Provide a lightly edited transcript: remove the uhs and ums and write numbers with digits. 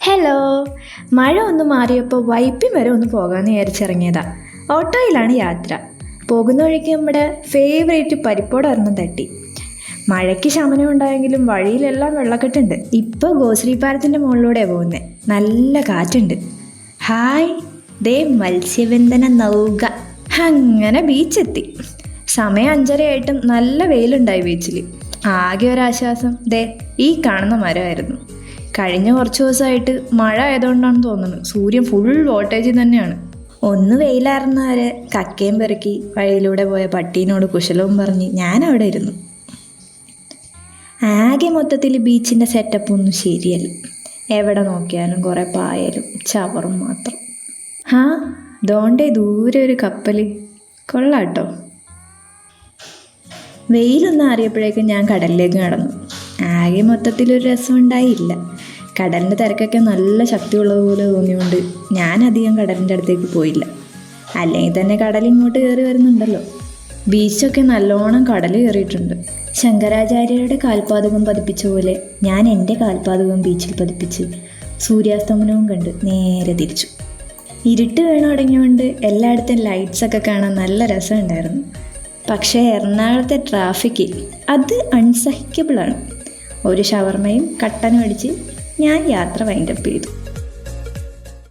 Hello. മഴ ഒന്ന് മാറിയപ്പോൾ വൈപ്പിൻ വരെ ഒന്ന് പോകാമെന്ന് വിചാരിച്ചിറങ്ങിയതാ. ഓട്ടോയിലാണ് യാത്ര. പോകുന്ന വഴിക്ക് നമ്മുടെ ഫേവറേറ്റ് പരിപ്പോട് ഒരെണ്ണം തട്ടി. മഴയ്ക്ക് ശമനം ഉണ്ടായെങ്കിലും വഴിയിലെല്ലാം വെള്ളക്കെട്ടുണ്ട്. ഇപ്പോൾ ഗോശ്രീ പാലത്തിൻ്റെ മുകളിലൂടെ പോകുന്നത്. നല്ല കാറ്റുണ്ട്. ഹായ്, ദേ മത്സ്യബന്ധന നൗക. അങ്ങനെ ബീച്ചെത്തി. സമയം 5:30 നല്ല വെയിലുണ്ടായി ബീച്ചിൽ. ആകെ ഒരാശ്വാസം ദേ ഈ കാണുന്ന മരമായിരുന്നു. കഴിഞ്ഞ കുറച്ച് ദിവസമായിട്ട് മഴ ആയതുകൊണ്ടാണ് തോന്നുന്നത് സൂര്യൻ ഫുൾ വോൾട്ടേജിൽ തന്നെയാണ്. ഒന്ന് വെയിലാറുന്നവരെ കക്കയും പെറുക്കി വഴിയിലൂടെ പോയ പട്ടീനോട് കുശലവും പറഞ്ഞ് ഞാൻ അവിടെ ഇരുന്നു. ആകെ മൊത്തത്തിൽ ബീച്ചിൻ്റെ സെറ്റപ്പ് ഒന്നും ശരിയല്ല. എവിടെ നോക്കിയാലും കുറേ പായലും ചവറും മാത്രം. ദോണ്ടേ ദൂരെ ഒരു കപ്പൽ. കൊള്ളാട്ടോ. വെയിലൊന്നും അറിയപ്പോഴേക്കും ഞാൻ കടലിലേക്ക് നടന്നു. ആകെ മൊത്തത്തിലൊരു രസം ഉണ്ടായില്ല. കടലിൻ്റെ തിരക്കൊക്കെ നല്ല ശക്തിയുള്ളതുപോലെ തോന്നിയുകൊണ്ട് ഞാൻ അധികം കടലിൻ്റെ അടുത്തേക്ക് പോയില്ല. അല്ലെങ്കിൽ തന്നെ കടൽ ഇങ്ങോട്ട് കയറി വരുന്നുണ്ടല്ലോ. ബീച്ചൊക്കെ നല്ലോണം കടൽ കയറിയിട്ടുണ്ട്. ശങ്കരാചാര്യരുടെ കാൽപാദകം പതിപ്പിച്ച പോലെ ഞാൻ എൻ്റെ കാൽപാദകം ബീച്ചിൽ പതിപ്പിച്ച് സൂര്യാസ്തമനവും കണ്ട് നേരെ തിരിച്ചു. ഇരുട്ട് വീണ് തുടങ്ങിയുകൊണ്ട് എല്ലായിടത്തും ലൈറ്റ്സൊക്കെ കാണാൻ നല്ല രസമുണ്ടായിരുന്നു. പക്ഷേ എറണാകുളത്തെ ട്രാഫിക്ക് അത് അൺസഹിക്കബിളാണ്. ഒരു ഷവർമയും കട്ടനും അടിച്ച് ഞാൻ യാത്ര വൈൻഡപ്പ് ചെയ്തു.